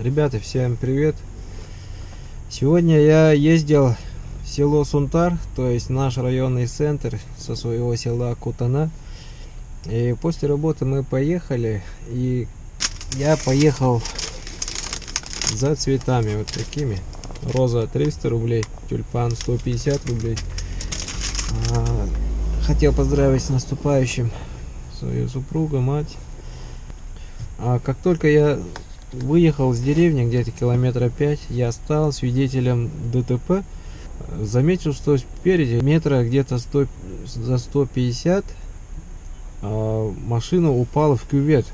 Ребята, всем привет! Сегодня я ездил в село Сунтар, то есть наш районный центр, со своего села Кутана. И после работы мы поехали, и я поехал за цветами вот такими. Роза 300 рублей, тюльпан 150 рублей. Хотел поздравить с наступающим свою супругу, мать. Как только я выехал с деревни, где-то километра 5, я стал свидетелем ДТП. Заметил, что спереди метра где-то за 150 машина упала в кювет.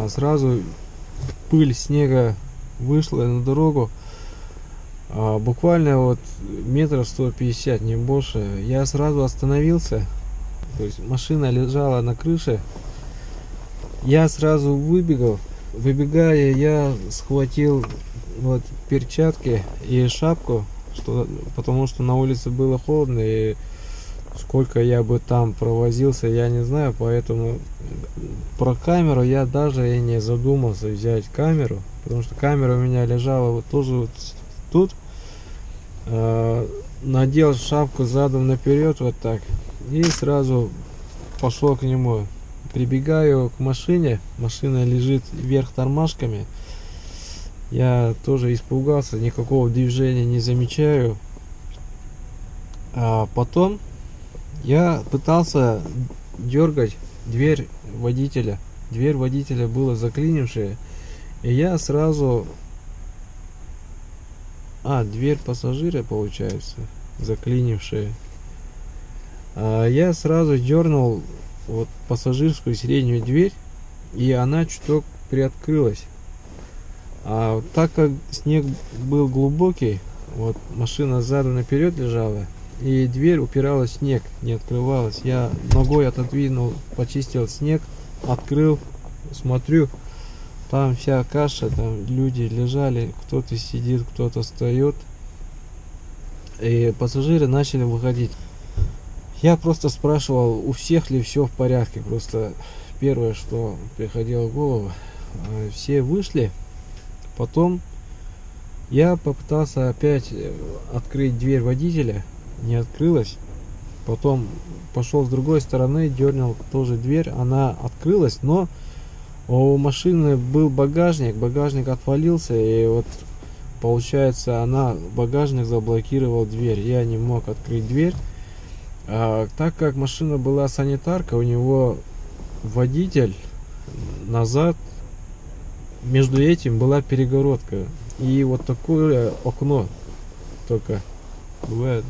Сразу пыль снега вышла на дорогу. Буквально вот метров 150, не больше. Я сразу остановился. То есть машина лежала на крыше. Я сразу выбегал. Выбегая, я схватил вот перчатки и шапку, потому что на улице было холодно, и сколько я бы там провозился, я не знаю. Поэтому про камеру я даже и не задумался взять камеру, потому что камера у меня лежала вот тоже вот тут. Надел шапку задом наперед вот так и сразу пошел к нему. Прибегаю к машине, машина лежит вверх тормашками. Я тоже испугался, никакого движения не замечаю. Потом я пытался дергать дверь водителя. Дверь водителя была заклинившая, и я сразу... дверь пассажира, получается, заклинившая. Я сразу дернул вот пассажирскую среднюю дверь, и она чуток приоткрылась. Так как снег был глубокий, вот машина задом наперед лежала, и дверь упиралась в снег, не открывалась. Я ногой отодвинул, почистил снег, открыл, смотрю, там вся каша, там люди лежали, кто-то сидит, кто-то встает, и пассажиры начали выходить. Я просто спрашивал, у всех ли все в порядке. Просто первое, что приходило в голову. Все вышли. Потом я попытался опять открыть дверь водителя. Не открылась. Потом пошел с другой стороны, дернул тоже дверь. Она открылась, но у машины был багажник. Багажник отвалился, и вот получается, багажник заблокировал дверь. Я не мог открыть дверь. Так как машина была санитарка, у него водитель назад, между этим была перегородка, и вот такое окно только бывает,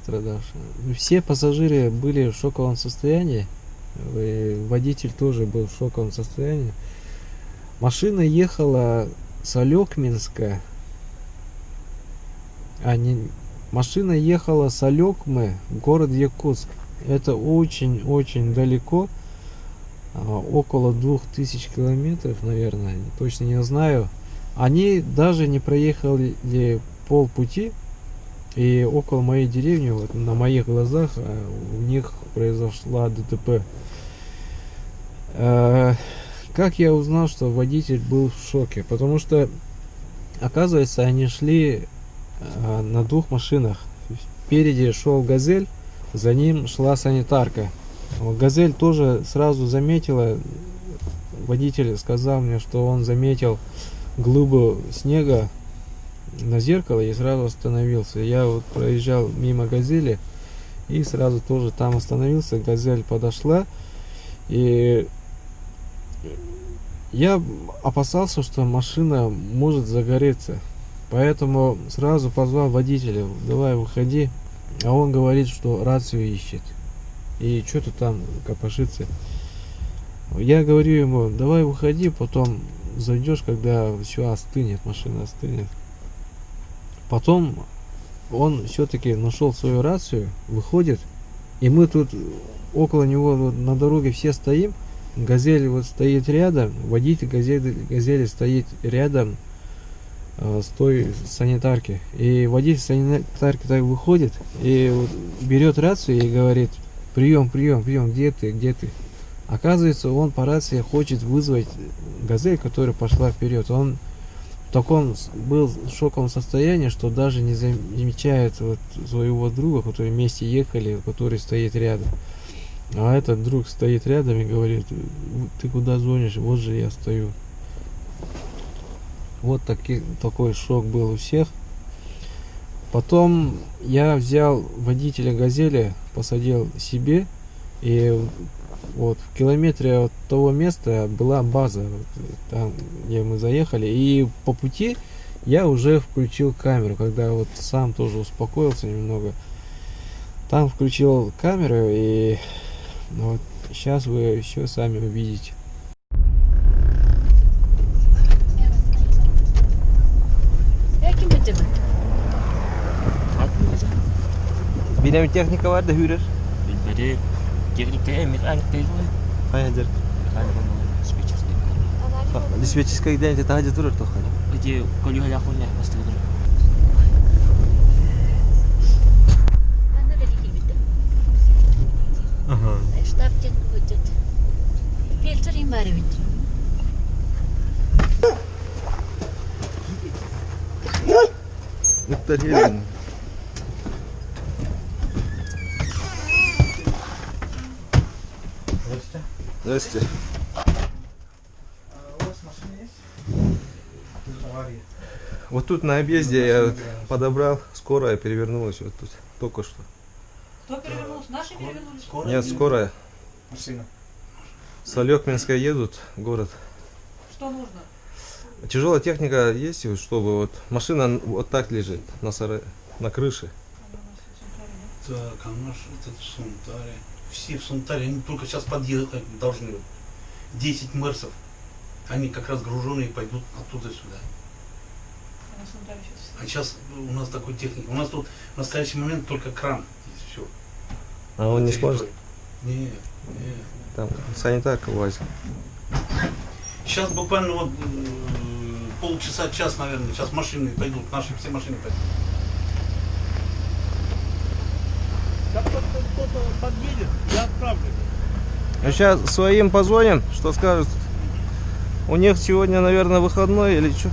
страдавшие. Все пассажиры были в шоковом состоянии, и водитель тоже был в шоковом состоянии. Машина ехала с Алекминска, Машина ехала с Алекмы в город Якутск. Это очень-очень далеко. Около 2000 километров, наверное. Точно не знаю. Они даже не проехали полпути. И около моей деревни, вот на моих глазах, у них произошла ДТП. Как я узнал, что водитель был в шоке? Потому что, оказывается, они шли на двух машинах. Впереди шел Газель, за ним шла санитарка. Газель тоже сразу заметила, водитель сказал мне, что он заметил глыбу снега на зеркало и сразу остановился. Я вот проезжал мимо Газели и сразу тоже там остановился. Газель подошла, и я опасался, что машина может загореться. Поэтому сразу позвал водителя: давай выходи. А он говорит, что рацию ищет. И что-то там копошится. Я говорю ему: давай выходи, потом зайдешь, когда все остынет, машина остынет. Потом он все-таки нашел свою рацию, выходит. И мы тут около него вот на дороге все стоим. Газель вот стоит рядом, водитель газели стоит рядом с той санитарки. И водитель санитарки так выходит и вот берет рацию и говорит: прием, где ты? Оказывается, он по рации хочет вызвать «Газель», которая пошла вперед. Он в таком был в шоковом состоянии, что даже не замечает вот своего друга, который вместе ехали, который стоит рядом. А этот друг стоит рядом и говорит: ты куда звонишь? Вот же я стою. Вот такой шок был у всех. Потом я взял водителя «Газели», посадил себе, и вот в километре от того места была база, там, где мы заехали, и по пути я уже включил камеру, когда вот сам тоже успокоился немного. Там включил камеру, и вот сейчас вы еще сами увидите. Benim teknika var da hürür. Bilmedi. Teknikte mekanik değil mi? Hayırdır? Mekanik onu spesialist. Dispetческая gidince daha durur toh. Где колю я хуйня поставил. Она великий вид. Ага. Штабтен будет. Фильтр и марвит. Это реально. Здрасте. У вас машина есть? Авария. Вот тут на объезде я вот подобрал, скорая перевернулась вот тут, только что. Кто перевернулся? Наши перевернулись? Нет, скорая. Машина. С Алекминска едут в город. Что нужно? Тяжелая техника есть, вот, чтобы вот машина вот так лежит на крыше. Так, а наш этот в Сунтаре. Все в Сунтаре, они только сейчас подъехать должны. 10 мерсов. Они как раз груженные пойдут оттуда сюда. На Сунтаре сейчас. А сейчас у нас такой техники. У нас тут в настоящий момент только кран. И все. А он не сможет? Не. Там санитарка возит. Сейчас буквально вот полчаса, час, наверное. Сейчас машины пойдут. Наши все машины пойдут. Как только кто-то подъедет, я отправлю. Сейчас своим позвоним, что скажут. У них сегодня, наверное, выходной или что?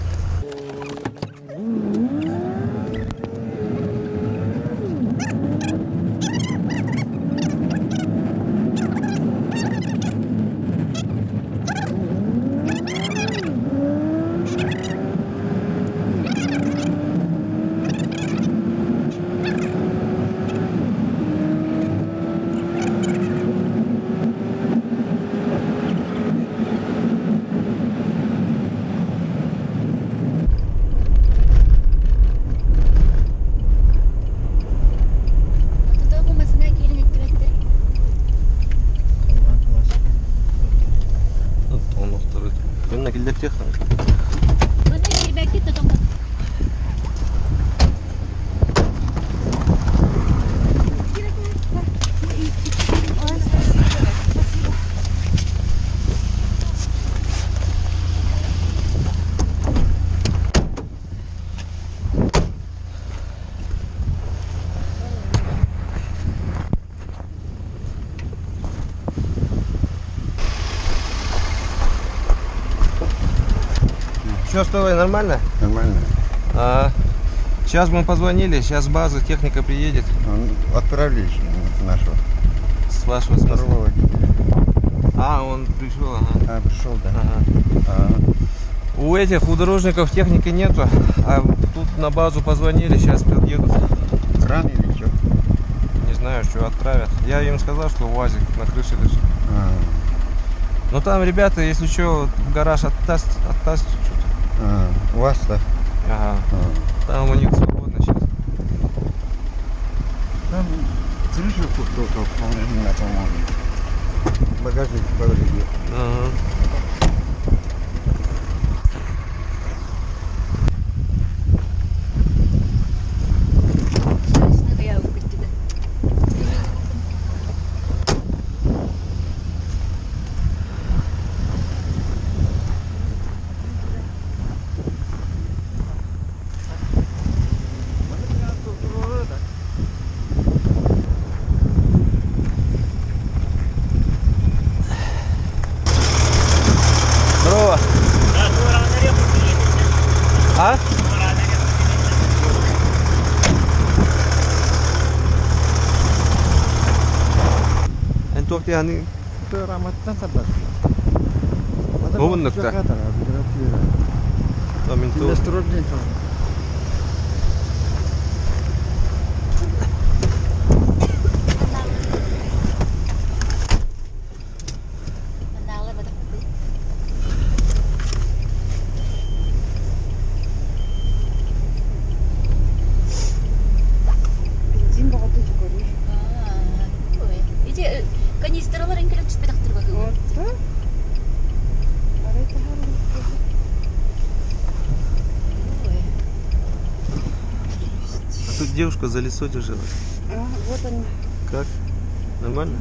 Туда булмасына киленет кирәктер. Он второй. Именно для тех. Моны кирбәкте тотам. Что, Столой, нормально? Нормально. Сейчас мы позвонили, сейчас база, техника приедет. Отправили нашего С вашего смысла. второго водителя. Он пришел, ага. Пришел, да. Ага. У этих, у дорожников техники нету, а тут на базу позвонили, сейчас подъедут. Кран или что? Не знаю, что отправят. Я им сказал, что УАЗик на крыше лежит. Но там ребята, если что, в гараж оттащат что-то. У вас-то? Ага. Там у них свободно сейчас. Там крыша только повреждена, по-моему. Багажник поврежден. Ага. Şurasına ya gitti de. Tokti hani Ramadhan sabar. Ovun nokta. Tamin tu. Menang lah pada kopi. Benzin баға өте көбейді. Ой. Иде канистралар инкелеп түспей тактыр бак. А тут девушка за лесой держалась. Вот они. Как? Нормально?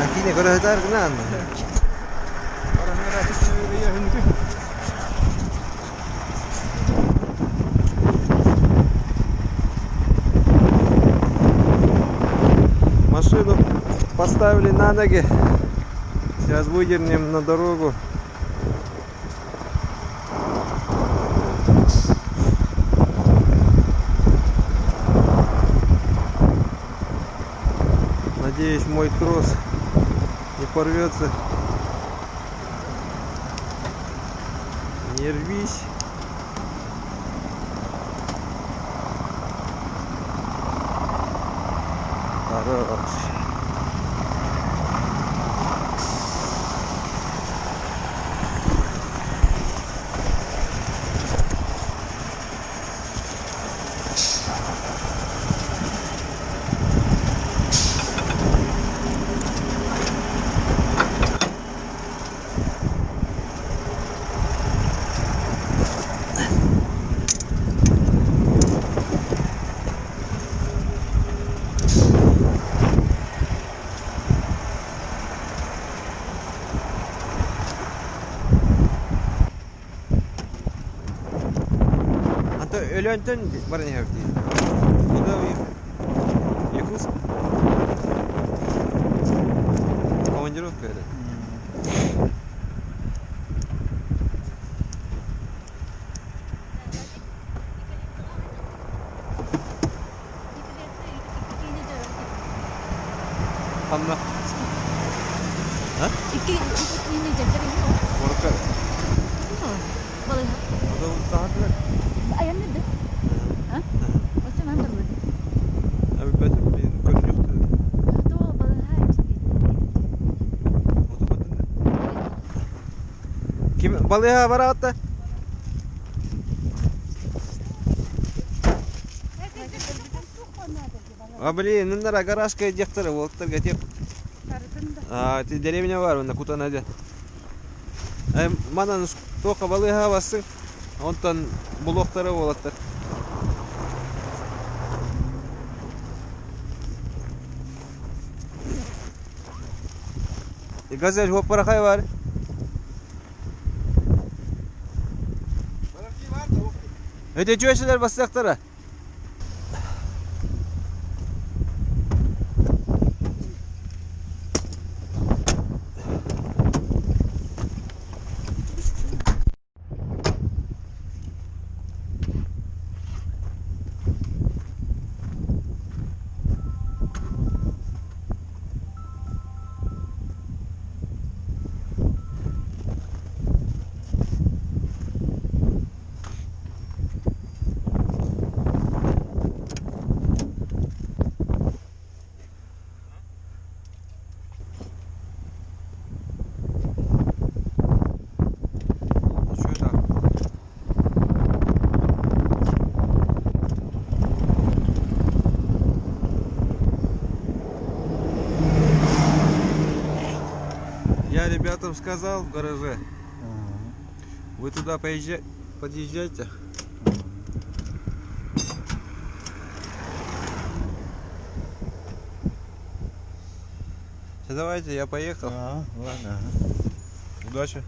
Aquí ne kadar dar kena. Машину поставили на ноги. Сейчас выдернем на дорогу. Надеюсь, мой трос не порвется. Не рвись. Хорош. Ölüntün var ne yaptı? Bu da yakız. Командировка это. Анна. А? İki ini jadi ini. Korkar. Boleh. O da tahtla. Ayam ne? Hah? Macam mana tu? Abi ben konuşuyordu. Tu boleh hai. O da batın. Kim balığa var hatta? А блин, ну нара гаражка дехтары волктарга теп. А ты деревня вар, на Кутанаде. Манан тока балыга бассын. Онтан булоктары болаттар. И газель хоппарахай бар. Öte çöşeler basacaklara. Я ребятам сказал в гараже, вы туда подъезжайте. Все, давайте, я поехал. Ладно. Удачи.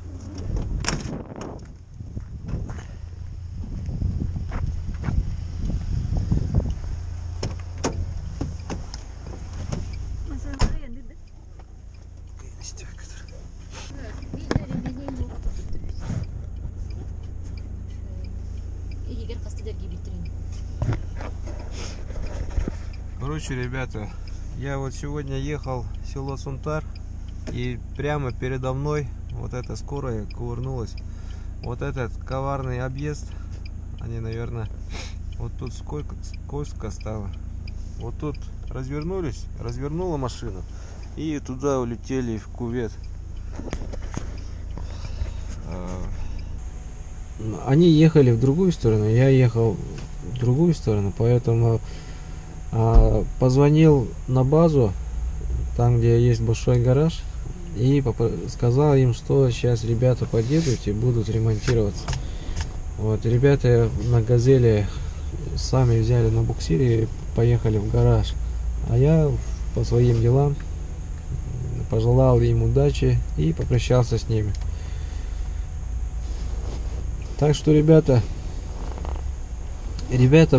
Короче, ребята, я вот сегодня ехал в село Сунтар, и прямо передо мной вот эта скорая кувырнулась. Вот этот коварный объезд, они, наверное, вот тут скользко стало. Вот тут развернулись, развернула машину, и туда улетели в кювет. Они ехали в другую сторону, я ехал в другую сторону, поэтому позвонил на базу, там где есть большой гараж, и сказал им, что сейчас ребята подъедут и будут ремонтироваться. Вот, ребята на газели сами взяли на буксире и поехали в гараж, а я по своим делам пожелал им удачи и попрощался с ними. Так что, ребята,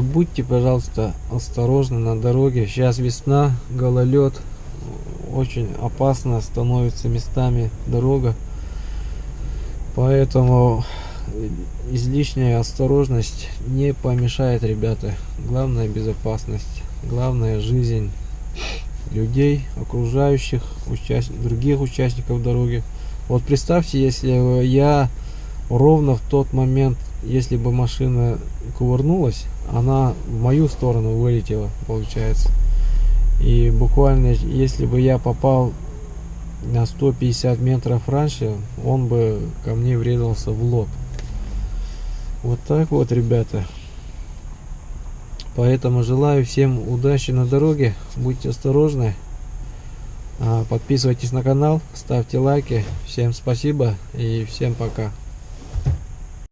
будьте, пожалуйста, осторожны на дороге. Сейчас весна, гололед, очень опасно становится местами дорога. Поэтому излишняя осторожность не помешает, ребята. Главное безопасность, главное жизнь людей, окружающих, других участников дороги. Вот представьте, если я ровно в тот момент, если бы машина кувырнулась, она в мою сторону вылетела, получается. И буквально, если бы я попал на 150 метров раньше, он бы ко мне врезался в лоб. Вот так вот, ребята. Поэтому желаю всем удачи на дороге, будьте осторожны, подписывайтесь на канал, ставьте лайки. Всем спасибо и всем пока.